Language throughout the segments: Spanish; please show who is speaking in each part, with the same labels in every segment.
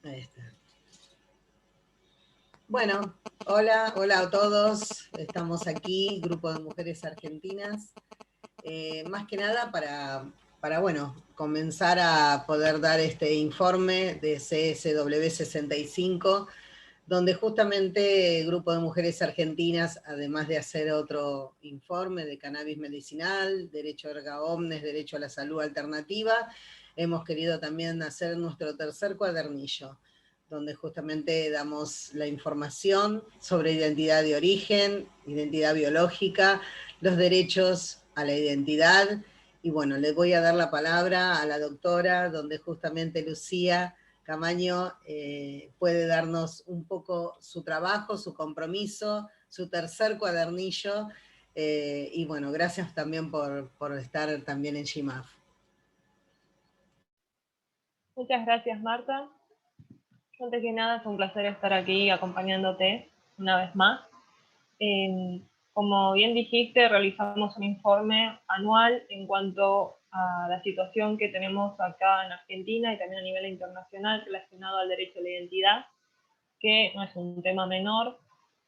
Speaker 1: Ahí está. Bueno, hola a todos. Estamos aquí, Grupo de Mujeres Argentinas. Más que nada para comenzar a poder dar este informe de CSW 65, donde justamente el Grupo de Mujeres Argentinas, además de hacer otro informe de cannabis medicinal, derecho erga omnes, derecho a la salud alternativa, hemos querido también hacer nuestro tercer cuadernillo, donde justamente damos la información sobre identidad de origen, identidad biológica, los derechos a la identidad. Y bueno, le voy a dar la palabra a la doctora, donde justamente Lucía Camaño puede darnos un poco su trabajo, su compromiso, su tercer cuadernillo. Y bueno, gracias también por estar también en GIMAF.
Speaker 2: Muchas gracias, Marta. Antes que nada, es un placer estar aquí acompañándote una vez más. Como bien dijiste, realizamos un informe anual en cuanto a la situación que tenemos acá en Argentina y también a nivel internacional relacionado al derecho a la identidad, que no es un tema menor,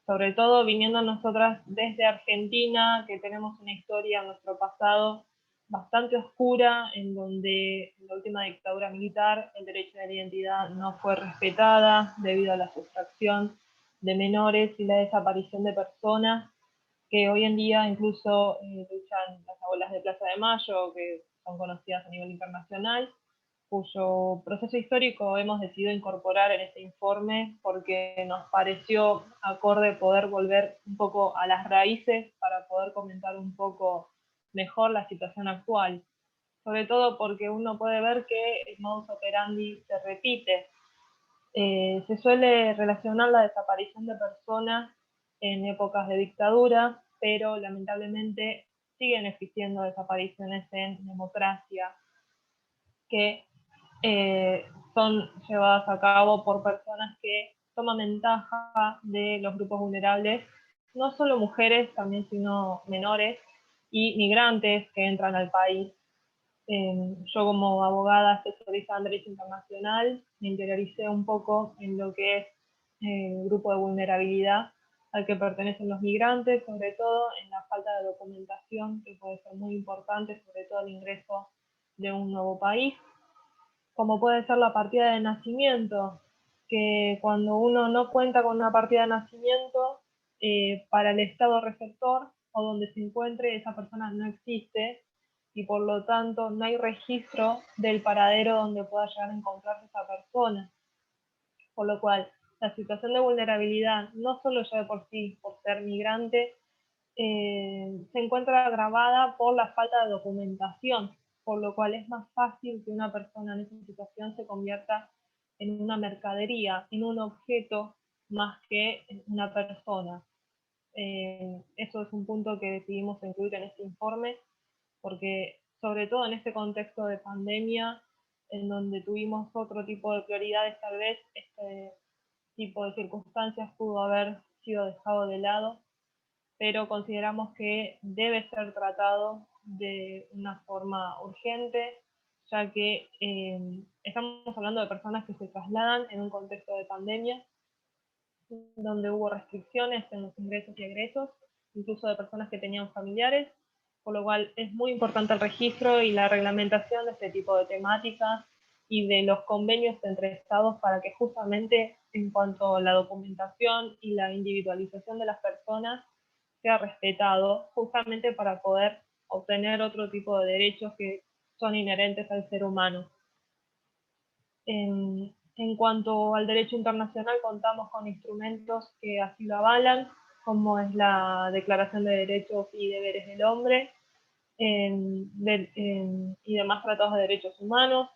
Speaker 2: sobre todo viniendo nosotras desde Argentina, que tenemos una historia en nuestro pasado bastante oscura, en donde en la última dictadura militar el derecho a la identidad no fue respetada debido a la sustracción de menores y la desaparición de personas que hoy en día incluso luchan las abuelas de Plaza de Mayo, que son conocidas a nivel internacional, cuyo proceso histórico hemos decidido incorporar en este informe porque nos pareció acorde poder volver un poco a las raíces para poder comentar un poco mejor la situación actual. Sobre todo porque uno puede ver que el modus operandi se repite. Se suele relacionar la desaparición de personas en épocas de dictadura, pero lamentablemente siguen existiendo desapariciones en democracia que son llevadas a cabo por personas que toman ventaja de los grupos vulnerables, no solo mujeres, también sino menores y migrantes que entran al país. Yo como abogada especializada en derecho internacional me interioricé un poco en lo que es el grupo de vulnerabilidad al que pertenecen los migrantes, sobre todo en la falta de documentación, que puede ser muy importante, sobre todo el ingreso de un nuevo país, como puede ser la partida de nacimiento, que cuando uno no cuenta con una partida de nacimiento, para el estado receptor o donde se encuentre, esa persona no existe y por lo tanto no hay registro del paradero donde pueda llegar a encontrarse esa persona. Por lo cual, la situación de vulnerabilidad, no solo ya de por sí, por ser migrante, se encuentra agravada por la falta de documentación, por lo cual es más fácil que una persona en esa situación se convierta en una mercadería, en un objeto más que en una persona. Eso es un punto que decidimos incluir en este informe, porque sobre todo en este contexto de pandemia, en donde tuvimos otro tipo de prioridades, tal vez este tipo de circunstancias pudo haber sido dejado de lado, pero consideramos que debe ser tratado de una forma urgente, ya que estamos hablando de personas que se trasladan en un contexto de pandemia, donde hubo restricciones en los ingresos y egresos, incluso de personas que tenían familiares, por lo cual es muy importante el registro y la reglamentación de este tipo de temáticas y de los convenios entre estados para que justamente en cuanto a la documentación y la individualización de las personas sea respetado, justamente para poder obtener otro tipo de derechos que son inherentes al ser humano. En cuanto al derecho internacional, contamos con instrumentos que así lo avalan, como es la Declaración de Derechos y Deberes del Hombre y demás tratados de derechos humanos,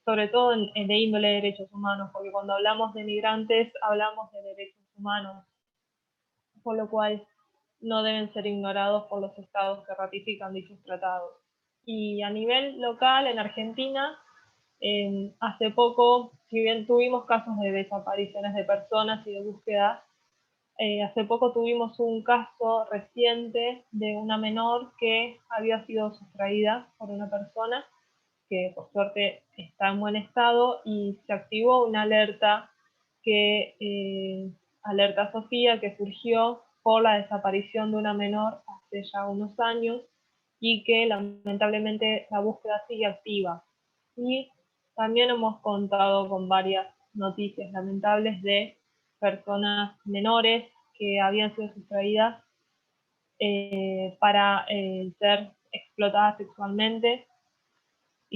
Speaker 2: sobre todo de índole de derechos humanos, porque cuando hablamos de migrantes hablamos de derechos humanos, por lo cual no deben ser ignorados por los estados que ratifican dichos tratados. Y a nivel local, en Argentina, hace poco, si bien tuvimos casos de desapariciones de personas y de búsqueda, hace poco tuvimos un caso reciente de una menor que había sido sustraída por una persona que por suerte está en buen estado, y se activó una alerta Alerta Sofía, que surgió por la desaparición de una menor hace ya unos años y que lamentablemente la búsqueda sigue activa. Y también hemos contado con varias noticias lamentables de personas menores que habían sido sustraídas para ser explotadas sexualmente.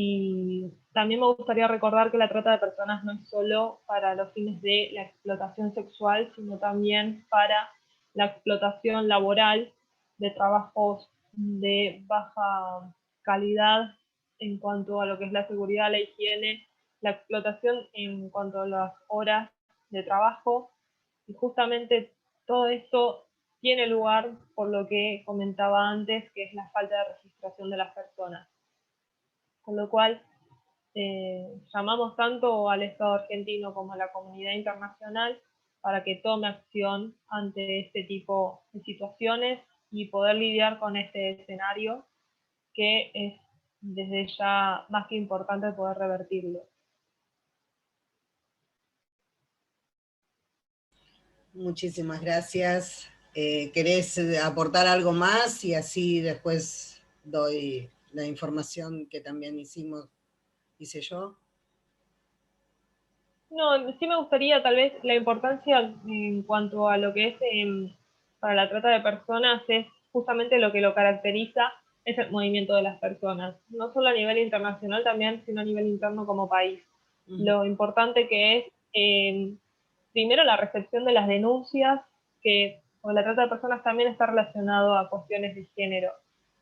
Speaker 2: Y también me gustaría recordar que la trata de personas no es solo para los fines de la explotación sexual, sino también para la explotación laboral de trabajos de baja calidad en cuanto a lo que es la seguridad, la higiene, la explotación en cuanto a las horas de trabajo. Y justamente todo esto tiene lugar por lo que comentaba antes, que es la falta de registración de las personas. Con lo cual, llamamos tanto al Estado argentino como a la comunidad internacional para que tome acción ante este tipo de situaciones y poder lidiar con este escenario, que es desde ya más que importante poder revertirlo.
Speaker 1: Muchísimas gracias. ¿Querés aportar algo más? Y así después doy la información que también hice yo.
Speaker 2: No, sí me gustaría tal vez la importancia en cuanto a lo que es para la trata de personas es justamente lo que lo caracteriza, es el movimiento de las personas, no solo a nivel internacional también, sino a nivel interno como país. Lo importante que es, primero, la recepción de las denuncias, que con la trata de personas también está relacionado a cuestiones de género.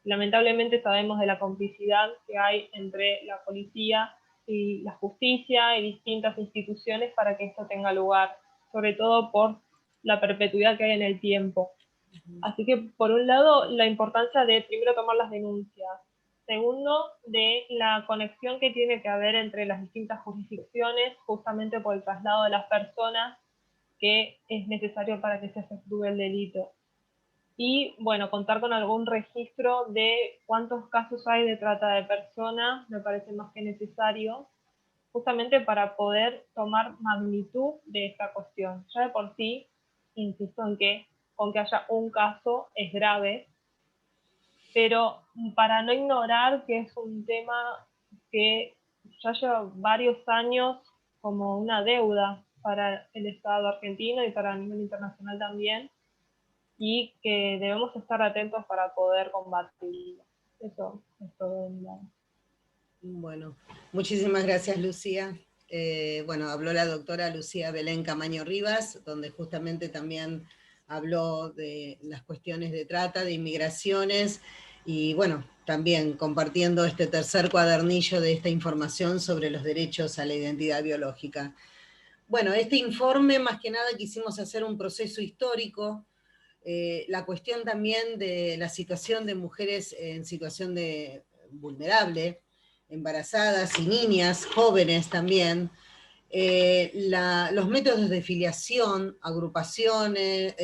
Speaker 2: Lamentablemente sabemos de la complicidad que hay entre la policía y la justicia y distintas instituciones para que esto tenga lugar, sobre todo por la perpetuidad que hay en el tiempo. Así que, por un lado, la importancia de primero tomar las denuncias. Segundo, de la conexión que tiene que haber entre las distintas jurisdicciones, justamente por el traslado de las personas que es necesario para que se efectúe el delito. Y, bueno, contar con algún registro de cuántos casos hay de trata de personas, me parece más que necesario, justamente para poder tomar magnitud de esta cuestión. Ya de por sí, insisto en que con que haya un caso es grave, pero para no ignorar que es un tema que ya lleva varios años como una deuda para el Estado argentino y para el nivel internacional también, y que debemos estar atentos para poder combatirlo. Eso es todo de mi lado.
Speaker 1: Bueno, muchísimas gracias, Lucía. Bueno, habló la doctora Lucía Belén Camaño Rivas, donde justamente también habló de las cuestiones de trata, de inmigraciones, y bueno, también compartiendo este tercer cuadernillo de esta información sobre los derechos a la identidad biológica. Bueno, este informe, más que nada, quisimos hacer un proceso histórico, la cuestión también de la situación de mujeres en situación de vulnerable, embarazadas y niñas, jóvenes también, los métodos de filiación, agrupaciones,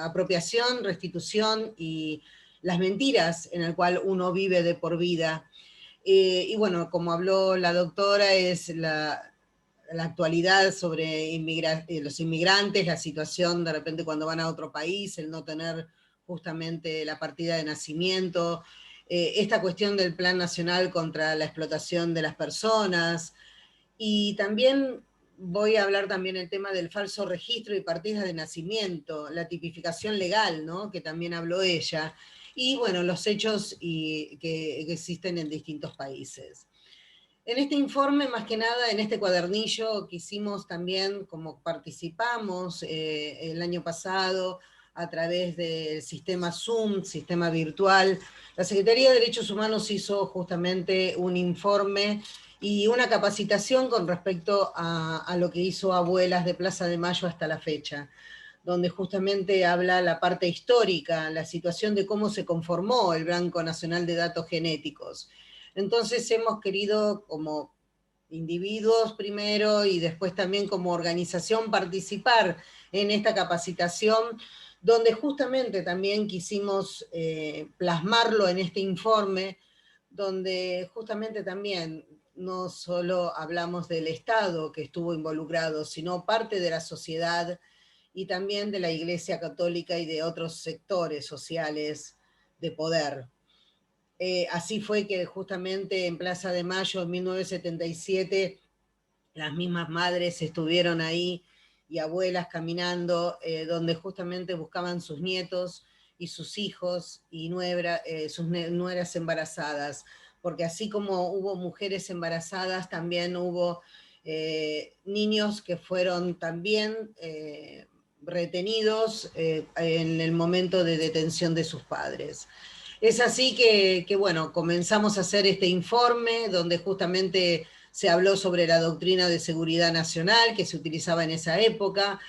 Speaker 1: apropiación, restitución y las mentiras en el cual uno vive de por vida. Y bueno, como habló la doctora, es la actualidad sobre los inmigrantes, la situación de repente cuando van a otro país, el no tener justamente la partida de nacimiento, esta cuestión del Plan Nacional contra la explotación de las personas, y también voy a hablar también el tema del falso registro y partidas de nacimiento, la tipificación legal, ¿no? Que también habló ella, y bueno, los hechos que existen en distintos países. En este informe, más que nada, en este cuadernillo, quisimos también, como participamos el año pasado a través del sistema Zoom, sistema virtual, la Secretaría de Derechos Humanos hizo justamente un informe y una capacitación con respecto a lo que hizo Abuelas de Plaza de Mayo hasta la fecha, donde justamente habla la parte histórica, la situación de cómo se conformó el Banco Nacional de Datos Genéticos. Entonces hemos querido, como individuos primero y después también como organización, participar en esta capacitación, donde justamente también quisimos plasmarlo en este informe, donde justamente también no solo hablamos del Estado que estuvo involucrado, sino parte de la sociedad y también de la Iglesia Católica y de otros sectores sociales de poder. Así fue que justamente en Plaza de Mayo en 1977 las mismas madres estuvieron ahí y abuelas caminando, donde justamente buscaban sus nietos y sus hijos y sus nueras embarazadas, porque así como hubo mujeres embarazadas, también hubo niños que fueron también retenidos en el momento de detención de sus padres. Es así que, bueno, comenzamos a hacer este informe donde justamente se habló sobre la doctrina de seguridad nacional que se utilizaba en esa época,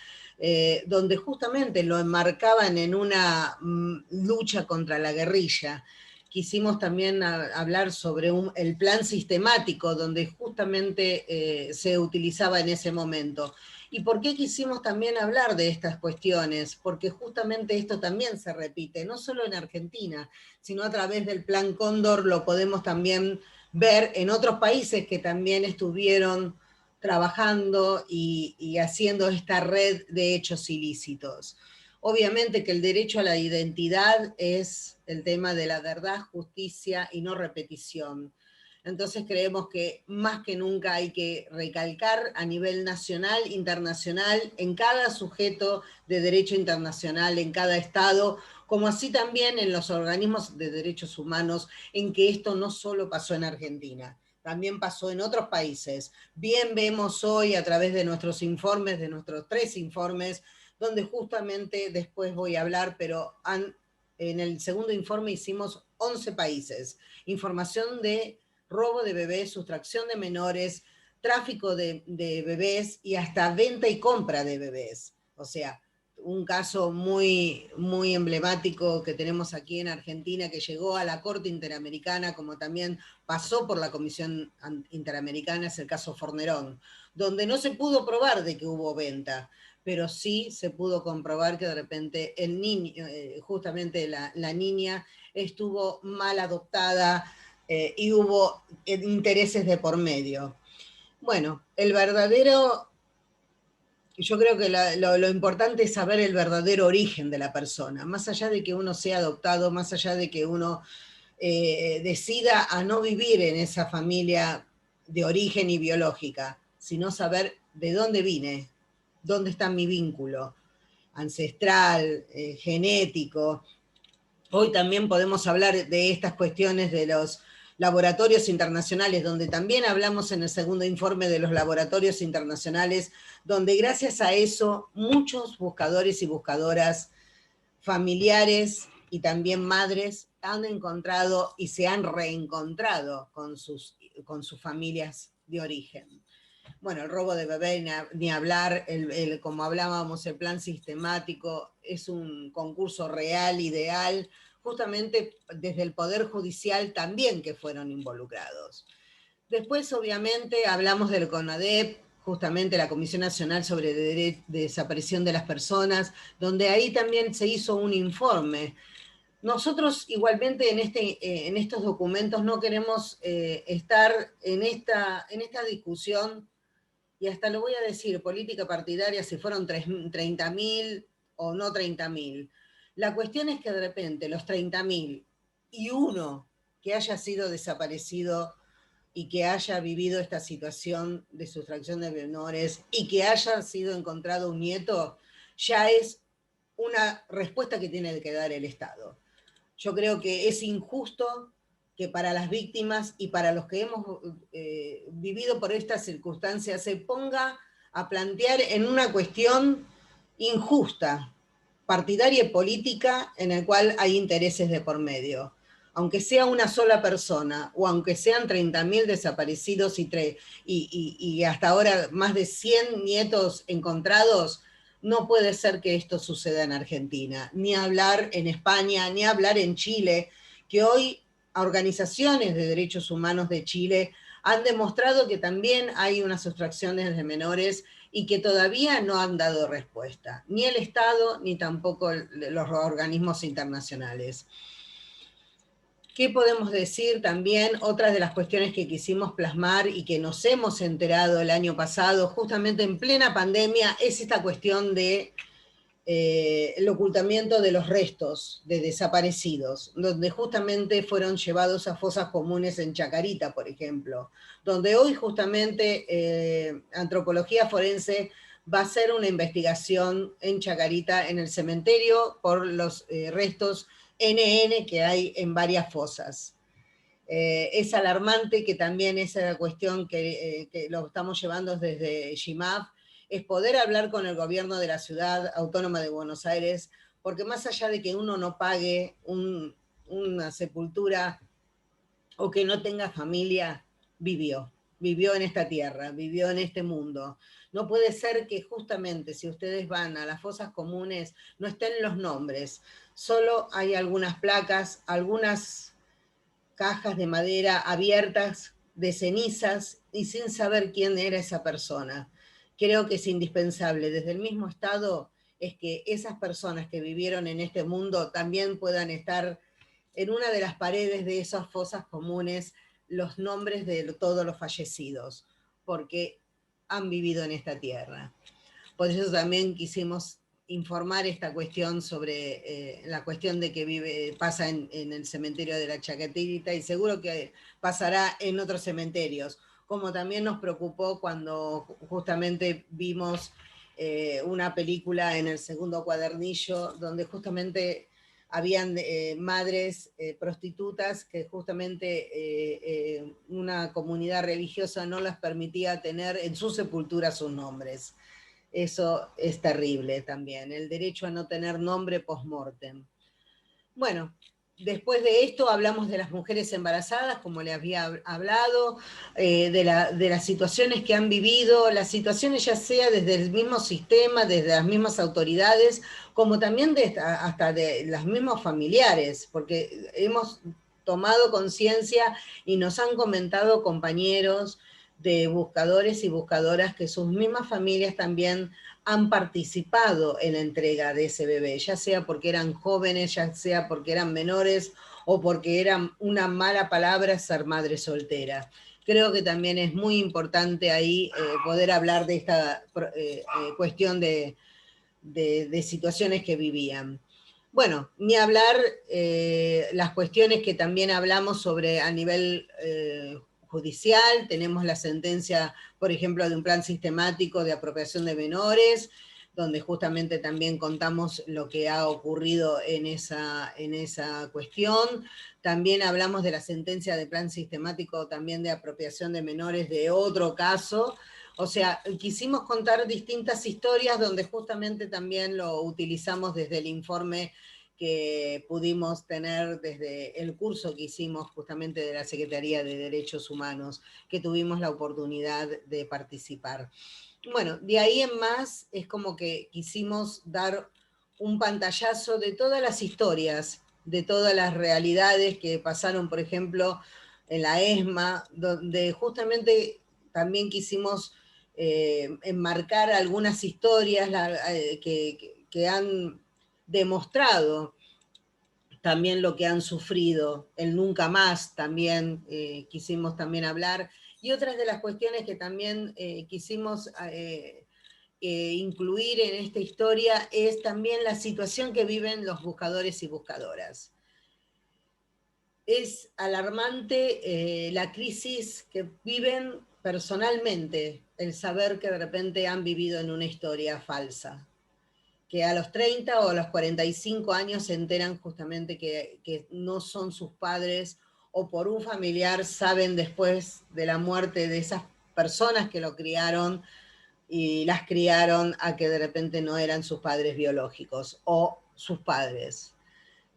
Speaker 1: donde justamente lo enmarcaban en una lucha contra la guerrilla. Quisimos también hablar sobre el plan sistemático, donde justamente se utilizaba en ese momento. ¿Y por qué quisimos también hablar de estas cuestiones? Porque justamente esto también se repite, no solo en Argentina, sino a través del Plan Cóndor lo podemos también ver en otros países que también estuvieron trabajando y haciendo esta red de hechos ilícitos. Obviamente que el derecho a la identidad es el tema de la verdad, justicia y no repetición. Entonces creemos que más que nunca hay que recalcar a nivel nacional, internacional, en cada sujeto de derecho internacional, en cada estado, como así también en los organismos de derechos humanos, en que esto no solo pasó en Argentina, también pasó en otros países. Bien vemos hoy a través de nuestros informes, de nuestros 3 informes, donde justamente después voy a hablar, pero en el segundo informe hicimos 11 países. Información de robo de bebés, sustracción de menores, tráfico de bebés y hasta venta y compra de bebés. O sea, un caso muy, muy emblemático que tenemos aquí en Argentina, que llegó a la Corte Interamericana, como también pasó por la Comisión Interamericana, es el caso Fornerón, donde no se pudo probar de que hubo venta, pero sí se pudo comprobar que de repente el niño, justamente la niña, estuvo mal adoptada y hubo intereses de por medio. Bueno, el verdadero, yo creo que lo importante es saber el verdadero origen de la persona, más allá de que uno sea adoptado, más allá de que uno decida a no vivir en esa familia de origen y biológica, sino saber de dónde vine, dónde está mi vínculo ancestral, genético. Hoy también podemos hablar de estas cuestiones de los laboratorios internacionales, donde también hablamos en el segundo informe de los laboratorios internacionales, donde gracias a eso muchos buscadores y buscadoras familiares y también madres han encontrado y se han reencontrado con sus familias de origen. Bueno, el robo de bebé, ni hablar, como hablábamos, el plan sistemático es un concurso real, ideal, justamente desde el Poder Judicial también que fueron involucrados. Después, obviamente, hablamos del CONADEP, justamente la Comisión Nacional sobre Desaparición de las Personas, donde ahí también se hizo un informe. Nosotros igualmente en estos documentos no queremos estar en esta discusión, y hasta lo voy a decir, política partidaria, si fueron 30.000 o no 30.000. La cuestión es que de repente los 30.000 y uno que haya sido desaparecido y que haya vivido esta situación de sustracción de menores y que haya sido encontrado un nieto, ya es una respuesta que tiene que dar el Estado. Yo creo que es injusto que para las víctimas y para los que hemos vivido por estas circunstancias se ponga a plantear en una cuestión injusta, partidaria y política, en el cual hay intereses de por medio. Aunque sea una sola persona, o aunque sean 30.000 desaparecidos y hasta ahora más de 100 nietos encontrados, no puede ser que esto suceda en Argentina, ni hablar en España, ni hablar en Chile, que hoy organizaciones de derechos humanos de Chile han demostrado que también hay unas sustracciones de menores y que todavía no han dado respuesta, ni el Estado ni tampoco los organismos internacionales. ¿Qué podemos decir también? Otras de las cuestiones que quisimos plasmar y que nos hemos enterado el año pasado, justamente en plena pandemia, es esta cuestión de el ocultamiento de los restos de desaparecidos, donde justamente fueron llevados a fosas comunes en Chacarita, por ejemplo, donde hoy justamente antropología forense va a hacer una investigación en Chacarita, en el cementerio, por los restos NN que hay en varias fosas. Es alarmante que también esa cuestión que lo estamos llevando desde GIMAF, es poder hablar con el gobierno de la Ciudad Autónoma de Buenos Aires, porque más allá de que uno no pague una sepultura o que no tenga familia, vivió en esta tierra, vivió en este mundo. No puede ser que justamente si ustedes van a las fosas comunes no estén los nombres, solo hay algunas placas, algunas cajas de madera abiertas de cenizas y sin saber quién era esa persona. Creo que es indispensable desde el mismo Estado es que esas personas que vivieron en este mundo también puedan estar en una de las paredes de esas fosas comunes los nombres de todos los fallecidos, porque han vivido en esta tierra. Por eso también quisimos informar esta cuestión sobre la cuestión de que pasa en el cementerio de la Chacarita y seguro que pasará en otros cementerios, como también nos preocupó cuando justamente vimos una película en el segundo cuadernillo donde justamente habían madres prostitutas que justamente una comunidad religiosa no las permitía tener en su sepultura sus nombres. Eso es terrible también, el derecho a no tener nombre post-mortem. Bueno, después de esto hablamos de las mujeres embarazadas, como le había hablado, de las situaciones que han vivido, las situaciones ya sea desde el mismo sistema, desde las mismas autoridades, como también hasta de los mismos familiares, porque hemos tomado conciencia y nos han comentado compañeros de buscadores y buscadoras que sus mismas familias también han participado en la entrega de ese bebé, ya sea porque eran jóvenes, ya sea porque eran menores o porque era una mala palabra ser madre soltera. Creo que también es muy importante ahí poder hablar de esta cuestión de situaciones que vivían. Bueno, ni hablar las cuestiones que también hablamos sobre a nivel judicial, tenemos la sentencia, por ejemplo, de un plan sistemático de apropiación de menores, donde justamente también contamos lo que ha ocurrido en esa cuestión. También hablamos de la sentencia de plan sistemático también de apropiación de menores de otro caso. O sea, quisimos contar distintas historias donde justamente también lo utilizamos desde el informe que pudimos tener desde el curso que hicimos justamente de la Secretaría de Derechos Humanos, que tuvimos la oportunidad de participar. Bueno, de ahí en más es como que quisimos dar un pantallazo de todas las historias, de todas las realidades que pasaron, por ejemplo, en la ESMA, donde justamente también quisimos enmarcar algunas historias que han demostrado también lo que han sufrido, el nunca más también quisimos también hablar, y otras de las cuestiones que también quisimos incluir en esta historia es también la situación que viven los buscadores y buscadoras. Es alarmante la crisis que viven personalmente, el saber que de repente han vivido en una historia falsa, que a los 30 o a los 45 años se enteran justamente que no son sus padres o por un familiar saben después de la muerte de esas personas que lo criaron y las criaron a que de repente no eran sus padres biológicos o sus padres.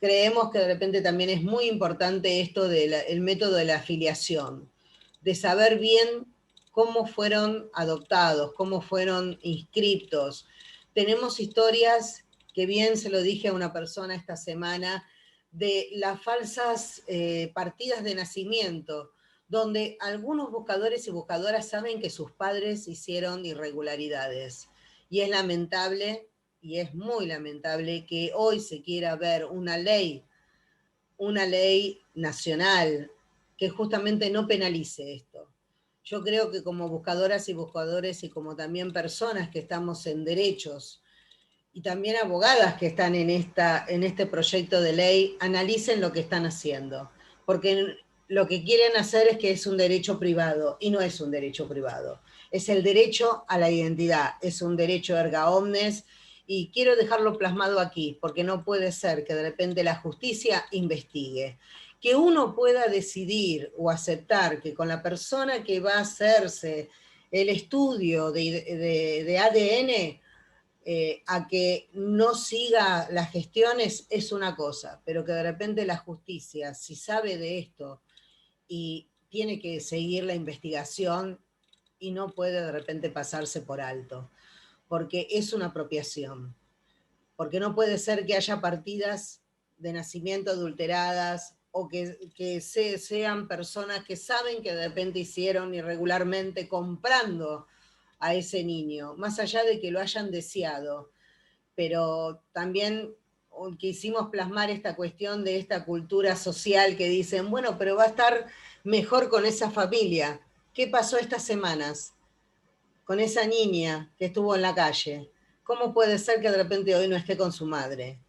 Speaker 1: Creemos que de repente también es muy importante esto del método de la afiliación, de saber bien cómo fueron adoptados, cómo fueron inscritos. Tenemos historias, que bien se lo dije a una persona esta semana, de las falsas partidas de nacimiento, donde algunos buscadores y buscadoras saben que sus padres hicieron irregularidades. Y es lamentable, y es muy lamentable, que hoy se quiera ver una ley una ley nacional que justamente no penalice esto. Yo creo que como buscadoras y buscadores y como también personas que estamos en derechos y también abogadas que están en este proyecto de ley, analicen lo que están haciendo, porque lo que quieren hacer es que es un derecho privado, y no es un derecho privado. Es el derecho a la identidad, es un derecho erga omnes, y quiero dejarlo plasmado aquí, porque no puede ser que de repente la justicia investigue. Que uno pueda decidir o aceptar que con la persona que va a hacerse el estudio de ADN, a que no siga las gestiones es una cosa, pero que de repente la justicia, si sabe de esto y tiene que seguir la investigación y no puede de repente pasarse por alto, porque es una apropiación, porque no puede ser que haya partidas de nacimiento adulteradas o que sean personas que saben que de repente hicieron irregularmente comprando a ese niño, más allá de que lo hayan deseado, pero también quisimos plasmar esta cuestión de esta cultura social que dicen, bueno, pero va a estar mejor con esa familia. ¿Qué pasó estas semanas con esa niña que estuvo en la calle? ¿Cómo puede ser que de repente hoy no esté con su madre?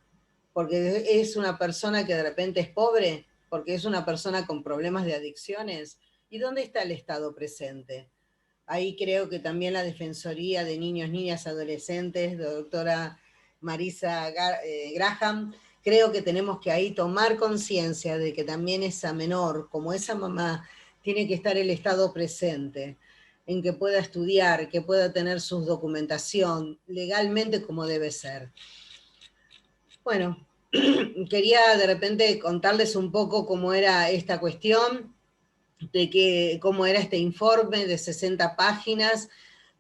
Speaker 1: Porque es una persona que de repente es pobre, porque es una persona con problemas de adicciones. ¿Y dónde está el Estado presente? Ahí creo que también la Defensoría de Niños, Niñas, Adolescentes, de doctora Marisa Graham, creo que tenemos que ahí tomar conciencia de que también esa menor, como esa mamá, tiene que estar el Estado presente, en que pueda estudiar, que pueda tener su documentación legalmente como debe ser. Bueno, quería de repente contarles un poco cómo era esta cuestión, cómo era este informe de 60 páginas,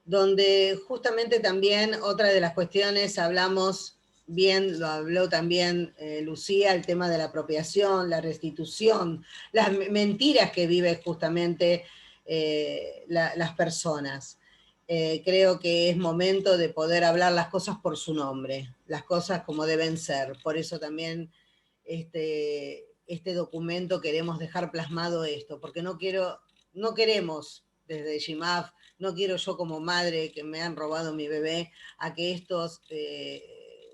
Speaker 1: donde justamente también otra de las cuestiones hablamos bien, lo habló también Lucía, el tema de la apropiación, la restitución, las mentiras que viven justamente las personas. Creo que es momento de poder hablar las cosas por su nombre, las cosas como deben ser. Por eso también este documento queremos dejar plasmado esto, porque no queremos desde GIMAF, no quiero yo como madre que me han robado mi bebé, a que esto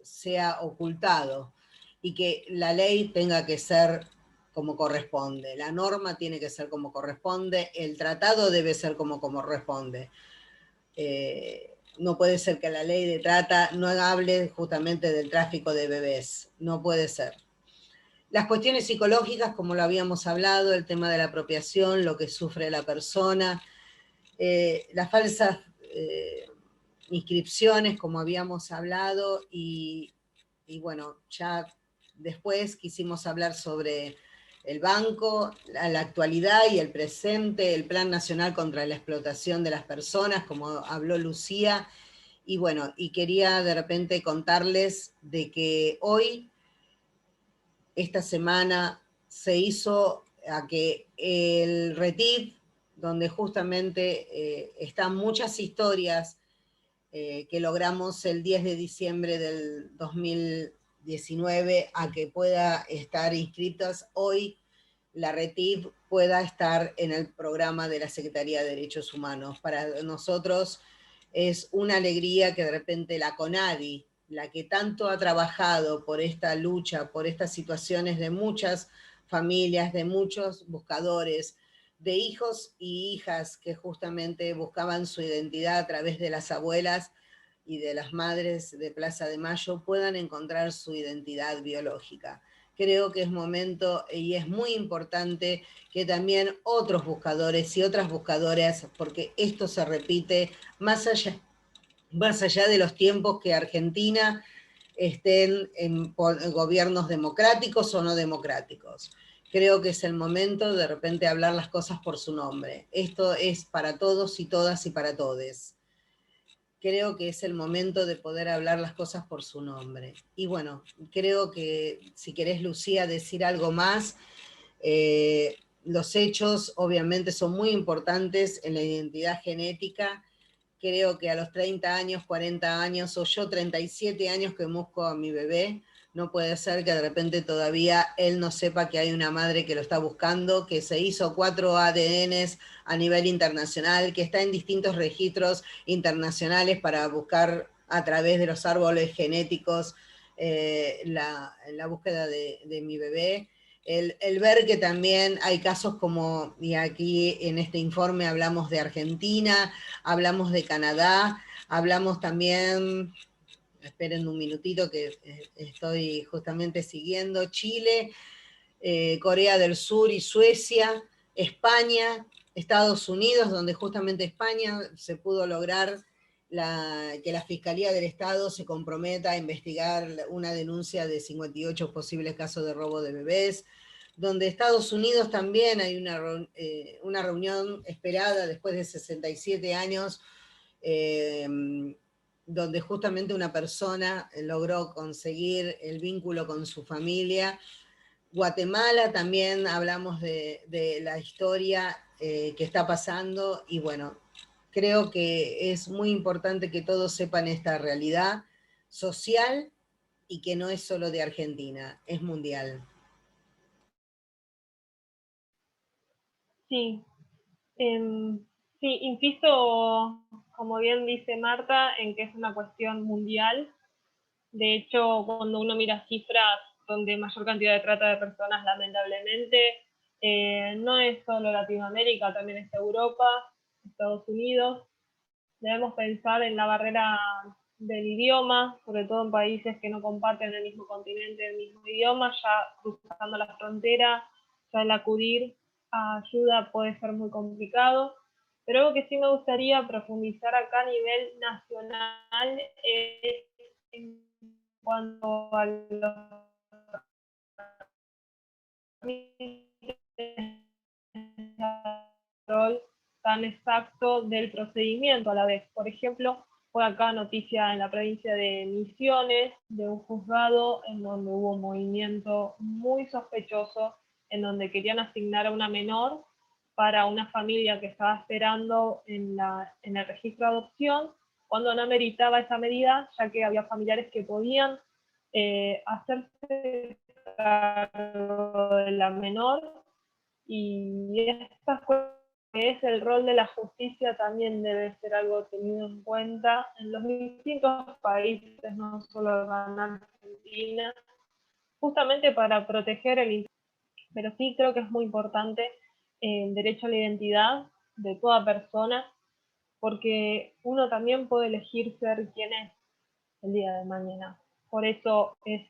Speaker 1: sea ocultado y que la ley tenga que ser como corresponde, la norma tiene que ser como corresponde, el tratado debe ser como corresponde. No puede ser que la ley de trata no hable justamente del tráfico de bebés, no puede ser. Las cuestiones psicológicas, como lo habíamos hablado, el tema de la apropiación, lo que sufre la persona, las falsas inscripciones, como habíamos hablado, y bueno, ya después quisimos hablar sobre el banco, la actualidad y el presente, el Plan Nacional contra la Explotación de las Personas, como habló Lucía, y bueno, y quería de repente contarles de que hoy, esta semana, se hizo a que el RETIF, donde justamente están muchas historias que logramos el 10 de diciembre del 2019 a que pueda estar inscritas hoy, la RETIF pueda estar en el programa de la Secretaría de Derechos Humanos. Para nosotros es una alegría que de repente la CONADI, la que tanto ha trabajado por esta lucha, por estas situaciones de muchas familias, de muchos buscadores, de hijos y hijas que justamente buscaban su identidad a través de las abuelas y de las madres de Plaza de Mayo, puedan encontrar su identidad biológica. Creo que es momento y es muy importante que también otros buscadores y otras buscadoras, porque esto se repite más allá de los tiempos que Argentina estén en gobiernos democráticos o no democráticos. Creo que es el momento de repente hablar las cosas por su nombre. Esto es para todos y todas y para todes. Creo que es el momento de poder hablar las cosas por su nombre. Y bueno, creo que si querés, Lucía, decir algo más, los hechos obviamente son muy importantes en la identidad genética. Creo que a los 30 años, 40 años, o yo 37 años que busco a mi bebé, no puede ser que de repente todavía él no sepa que hay una madre que lo está buscando, que se hizo 4 ADNs a nivel internacional, que está en distintos registros internacionales para buscar a través de los árboles genéticos la búsqueda de mi bebé. El ver que también hay casos como, y aquí en este informe hablamos de Argentina, hablamos de Canadá, hablamos también, esperen un minutito que estoy justamente siguiendo, Chile, Corea del Sur y Suecia, España, Estados Unidos, donde justamente España se pudo lograr que la Fiscalía del Estado se comprometa a investigar una denuncia de 58 posibles casos de robo de bebés, donde Estados Unidos también hay una reunión esperada después de 67 años, eh, donde justamente una persona logró conseguir el vínculo con su familia. Guatemala también hablamos de la historia que está pasando y bueno, creo que es muy importante que todos sepan esta realidad social y que no es solo de Argentina, es mundial.
Speaker 2: Sí, sí, insisto, como bien dice Marta, en que es una cuestión mundial. De hecho, cuando uno mira cifras donde mayor cantidad de trata de personas, lamentablemente, no es solo Latinoamérica, también es Europa, Estados Unidos. Debemos pensar en la barrera del idioma, sobre todo en países que no comparten el mismo continente, el mismo idioma, ya cruzando la frontera, ya el acudir a ayuda puede ser muy complicado. Pero algo que sí me gustaría profundizar acá a nivel nacional es en cuanto a los rol tan exacto del procedimiento a la vez. Por ejemplo, fue acá noticia en la provincia de Misiones de un juzgado en donde hubo un movimiento muy sospechoso, en donde querían asignar a una menor para una familia que estaba esperando en el registro de adopción, cuando no meritaba esa medida, ya que había familiares que podían hacerse cargo de la menor, y estas cosas, que es el rol de la justicia, también debe ser algo tenido en cuenta en los distintos países, no solo en Argentina, justamente para proteger el interés. Pero sí creo que es muy importante el derecho a la identidad de toda persona, porque uno también puede elegir ser quien es el día de mañana. Por eso es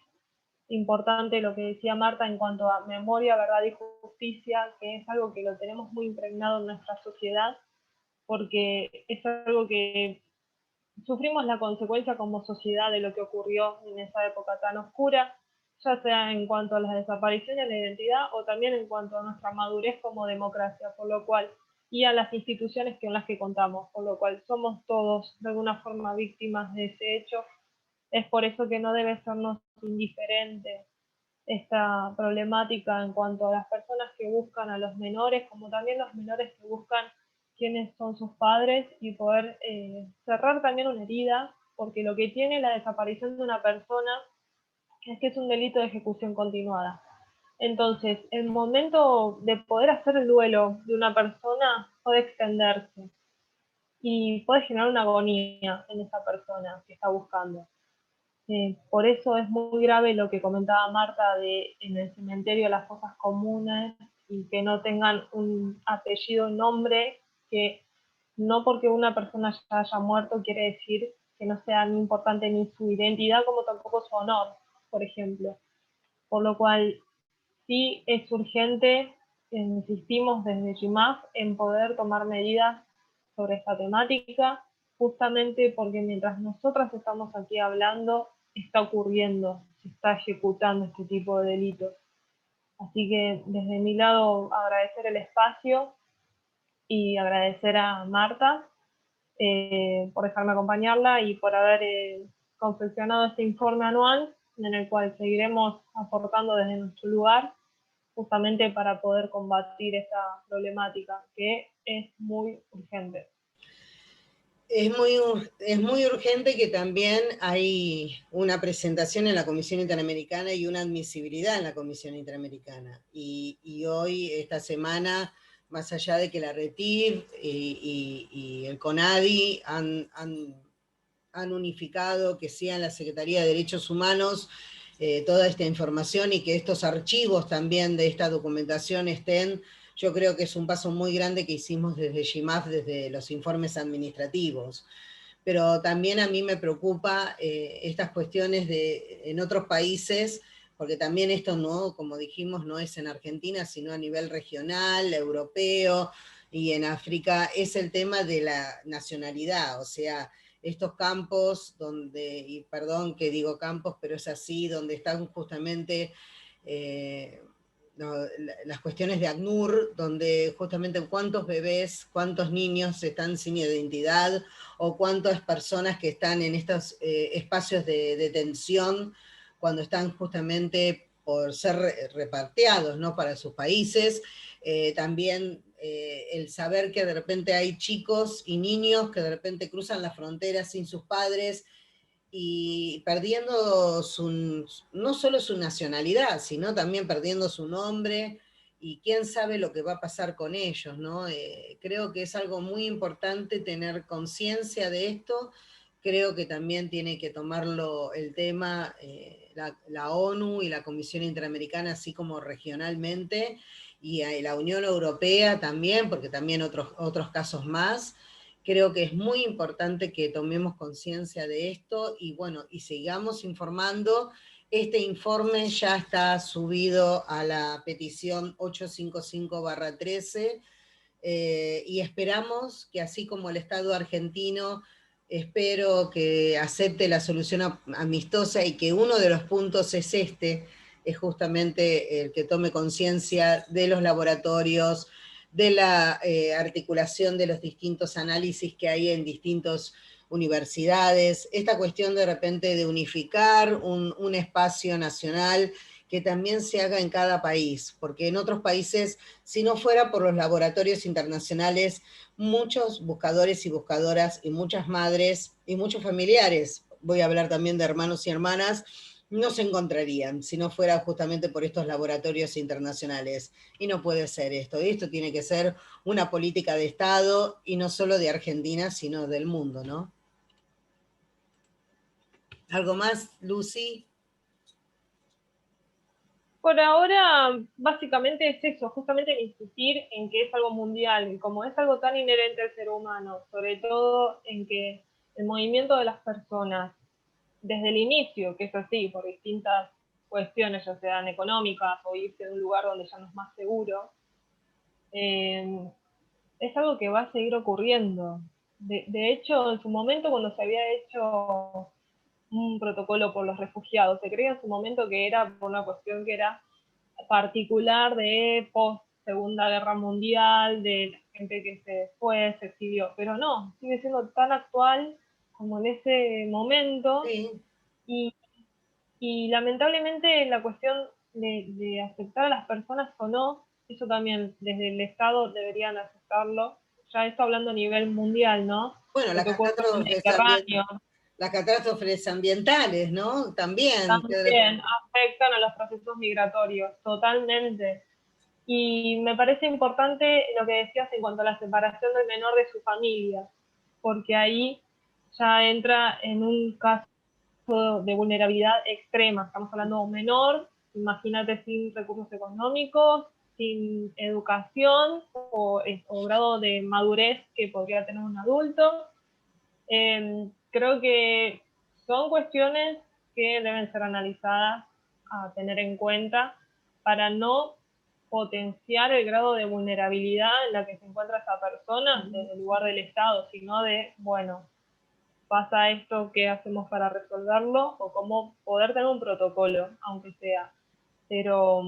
Speaker 2: importante lo que decía Marta en cuanto a memoria, verdad y justicia, que es algo que lo tenemos muy impregnado en nuestra sociedad, porque es algo que sufrimos la consecuencia como sociedad de lo que ocurrió en esa época tan oscura, ya sea en cuanto a las desapariciones de la identidad o también en cuanto a nuestra madurez como democracia, por lo cual, y a las instituciones con las que contamos, por lo cual somos todos de alguna forma víctimas de ese hecho. Es por eso que no debe sernos indiferente esta problemática en cuanto a las personas que buscan a los menores, como también los menores que buscan quiénes son sus padres, y poder cerrar también una herida, porque lo que tiene la desaparición de una persona es que es un delito de ejecución continuada. Entonces, el momento de poder hacer el duelo de una persona puede extenderse y puede generar una agonía en esa persona que está buscando. Por eso es muy grave lo que comentaba Marta de en el cementerio las fosas comunes y que no tengan un apellido, un nombre, que no porque una persona ya haya muerto quiere decir que no sea ni importante ni su identidad como tampoco su honor, por ejemplo. Por lo cual sí es urgente, insistimos desde GIMAF en poder tomar medidas sobre esta temática, justamente porque mientras nosotras estamos aquí hablando, está ocurriendo, se está ejecutando este tipo de delitos. Así que desde mi lado agradecer el espacio y agradecer a Marta por dejarme acompañarla y por haber confeccionado este informe anual en el cual seguiremos aportando desde nuestro lugar justamente para poder combatir esta problemática que es muy urgente.
Speaker 1: Es muy urgente que también hay una presentación en la Comisión Interamericana y una admisibilidad en la Comisión Interamericana. Y hoy, esta semana, más allá de que la RETIV y el CONADI han unificado que sea en la Secretaría de Derechos Humanos toda esta información y que estos archivos también de esta documentación estén. Yo creo que es un paso muy grande que hicimos desde GIMAF, desde los informes administrativos. Pero también a mí me preocupa estas cuestiones en otros países, porque también esto no, como dijimos, no es en Argentina, sino a nivel regional, europeo, y en África, es el tema de la nacionalidad, o sea, estos campos donde, y perdón que digo campos, pero es así, donde están justamente eh, no, las cuestiones de ACNUR, donde justamente cuántos bebés, cuántos niños están sin identidad, o cuántas personas que están en estos espacios de detención cuando están justamente por ser repatriados, ¿no?, para sus países. También el saber que de repente hay chicos y niños que de repente cruzan las fronteras sin sus padres y perdiendo no solo su nacionalidad, sino también perdiendo su nombre, y quién sabe lo que va a pasar con ellos, ¿no? Creo que es algo muy importante tener conciencia de esto. Creo que también tiene que tomarlo el tema la ONU y la Comisión Interamericana, así como regionalmente, y la Unión Europea también, porque también otros casos más. Creo que es muy importante que tomemos conciencia de esto y bueno, y sigamos informando. Este informe ya está subido a la petición 855/13 y esperamos que así como el Estado argentino, espero que acepte la solución amistosa y que uno de los puntos es es justamente el que tome conciencia de los laboratorios, de la articulación de los distintos análisis que hay en distintas universidades, esta cuestión de repente de unificar un espacio nacional que también se haga en cada país, porque en otros países, si no fuera por los laboratorios internacionales, muchos buscadores y buscadoras y muchas madres y muchos familiares, voy a hablar también de hermanos y hermanas, no se encontrarían si no fuera justamente por estos laboratorios internacionales. Y no puede ser esto. Esto tiene que ser una política de Estado y no solo de Argentina, sino del mundo, ¿no? ¿Algo más, Lucy?
Speaker 2: Por ahora, básicamente es eso, justamente insistir en que es algo mundial, y como es algo tan inherente al ser humano, sobre todo en que el movimiento de las personas, desde el inicio, que es así, por distintas cuestiones, ya sean económicas o irse de un lugar donde ya no es más seguro, eh, es algo que va a seguir ocurriendo. De hecho, en su momento, cuando se había hecho un protocolo por los refugiados, se creía en su momento que era por una cuestión que era particular de post Segunda Guerra Mundial, de la gente que se fue, se exilió, pero no, sigue siendo tan actual como en ese momento,
Speaker 1: Sí.
Speaker 2: y, y lamentablemente la cuestión de aceptar a las personas o no, eso también desde el Estado deberían aceptarlo, ya esto hablando a nivel mundial, ¿no?
Speaker 1: Bueno,
Speaker 2: Lo que ocurre en el Mediterráneo
Speaker 1: las catástrofes ambientales, ¿no? También.
Speaker 2: también afectan a los procesos migratorios, totalmente. Y me parece importante lo que decías en cuanto a la separación del menor de su familia, porque ahí ya entra en un caso de vulnerabilidad extrema. Estamos hablando de un menor, imagínate, sin recursos económicos, sin educación o grado de madurez que podría tener un adulto. Creo que son cuestiones que deben ser analizadas, a tener en cuenta, para no potenciar el grado de vulnerabilidad en la que se encuentra esa persona desde el lugar del Estado, sino de, bueno, pasa esto, ¿qué hacemos para resolverlo? O cómo poder tener un protocolo, aunque sea. Pero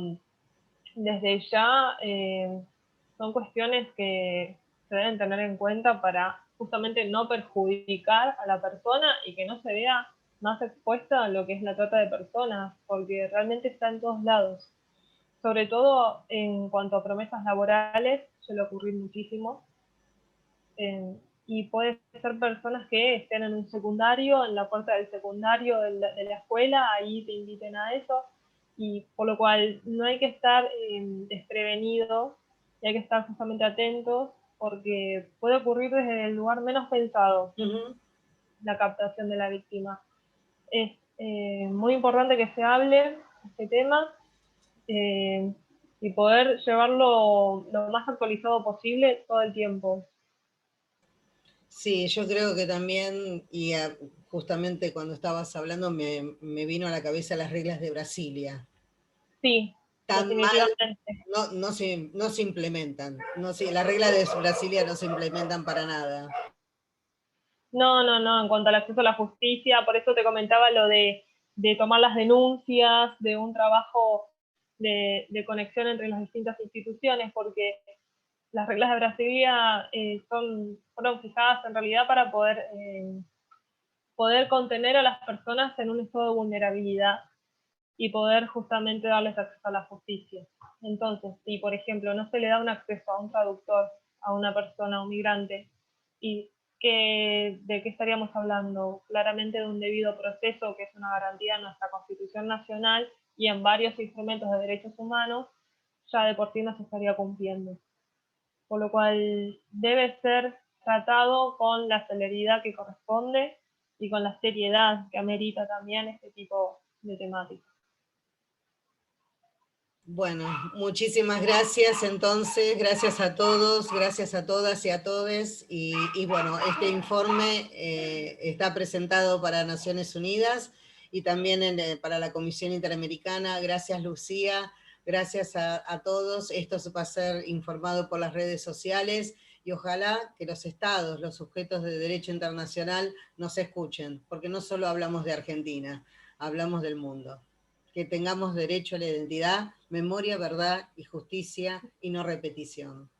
Speaker 2: desde ya son cuestiones que se deben tener en cuenta para justamente no perjudicar a la persona y que no se vea más expuesta a lo que es la trata de personas, porque realmente está en todos lados. Sobre todo en cuanto a promesas laborales, suele ocurrir muchísimo. y puede ser personas que estén en un secundario, en la puerta del secundario de la escuela, ahí te inviten a eso, y por lo cual no hay que estar desprevenidos y hay que estar justamente atentos porque puede ocurrir desde el lugar menos pensado la captación de la víctima. Es muy importante que se hable este tema y poder llevarlo lo más actualizado posible todo el tiempo.
Speaker 1: Sí, yo creo que también, y justamente cuando estabas hablando me vino a la cabeza las reglas de Brasilia.
Speaker 2: Sí,
Speaker 1: Tan mal
Speaker 2: definitivamente.
Speaker 1: no se implementan. No, las reglas de Brasilia no se implementan para nada.
Speaker 2: No, no, no, en cuanto al acceso a la justicia, por eso te comentaba lo de tomar las denuncias, de un trabajo de conexión entre las distintas instituciones, porque las reglas de Brasilia fueron fijadas en realidad para poder contener a las personas en un estado de vulnerabilidad y poder justamente darles acceso a la justicia. Entonces, si por ejemplo no se le da un acceso a un traductor, a una persona, a un migrante, y ¿de qué estaríamos hablando? Claramente de un debido proceso, que es una garantía en nuestra Constitución Nacional y en varios instrumentos de derechos humanos, ya de por sí no se estaría cumpliendo. Por lo cual debe ser tratado con la celeridad que corresponde y con la seriedad que amerita también este tipo de temáticas.
Speaker 1: Bueno, muchísimas gracias entonces, gracias a todos, gracias a todas y a todes. Y bueno, este informe está presentado para Naciones Unidas y también para la Comisión Interamericana. Gracias, Lucía, gracias a todos. Esto va a ser informado por las redes sociales y ojalá que los estados, los sujetos de derecho internacional nos escuchen, porque no solo hablamos de Argentina, hablamos del mundo. Que tengamos derecho a la identidad, memoria, verdad y justicia y no repetición.